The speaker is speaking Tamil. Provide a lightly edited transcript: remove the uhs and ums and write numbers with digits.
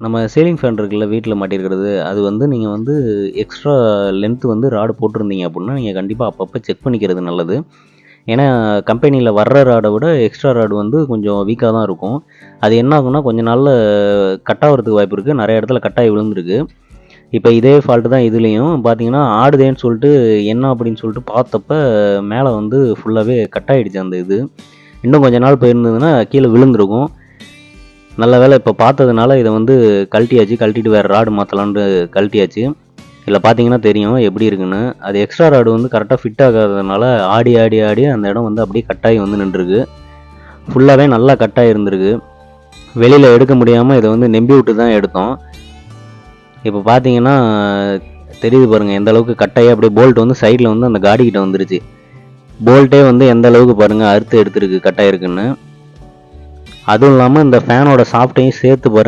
நம்ம சீலிங் ஃபேன் இருக்குல்ல வீட்டில் மாட்டியிருக்கிறது, அது வந்து நீங்கள் வந்து எக்ஸ்ட்ரா லென்த் வந்து ராடு போட்டிருந்தீங்க அப்படின்னா, நீங்கள் கண்டிப்பாக அப்பப்போ செக் பண்ணிக்கிறது நல்லது. ஏன்னா கம்பெனியில் வர்ற ராடை விட எக்ஸ்ட்ரா ராடு வந்து கொஞ்சம் வீக்காக தான் இருக்கும். அது என்ன ஆகும்னா கொஞ்ச நாளில் கட் ஆகிறதுக்கு வாய்ப்பு இருக்குது. நிறைய இடத்துல கட்டாகி விழுந்திருக்கு. இப்போ இதே ஃபால்ட்டு தான் இதுலேயும் பார்த்தீங்கன்னா, ஆடுதேன்னு சொல்லிட்டு என்ன அப்படின்னு சொல்லிட்டு பார்த்தப்ப மேலே வந்து ஃபுல்லாகவே கட் ஆகிடுச்சு அந்த இது. இன்னும் கொஞ்ச நாள் போயிருந்ததுன்னா கீழே விழுந்திருக்கும். நல்ல வேளை இப்போ பார்த்ததுனால இதை வந்து கழட்டியாச்சு. கழட்டிட்டு வேறு ராடு மாற்றலான்ட்டு கழட்டியாச்சு. இதில் பார்த்தீங்கன்னா தெரியும் எப்படி இருக்குன்னு. அது எக்ஸ்ட்ரா ராடு வந்து கரெக்டாக ஃபிட் ஆகாததுனால ஆடி ஆடி ஆடி அந்த இடம் வந்து அப்படியே கட்டாகி வந்து நின்றுருக்கு. ஃபுல்லாகவே நல்லா கட்டாகி இருந்திருக்கு. வெளியில் எடுக்க முடியாமல் இதை வந்து நெம்பி விட்டு தான் எடுத்தோம். இப்போ பார்த்தீங்கன்னா தெரியுது பாருங்கள் எந்த அளவுக்கு கட்டாகி அப்படியே போல்ட் வந்து சைடில் வந்து அந்த காடிக்கிட்ட வந்துருச்சு. போல்ட்டே வந்து எந்த அளவுக்கு பாருங்கள் அறுத்து எடுத்துருக்கு கட்டாயிருக்குன்னு. அதுவும் இல்லாமல் இந்த ஃபேனோட சாஃப்ட்டையும் சேர்த்து பாருங்கள்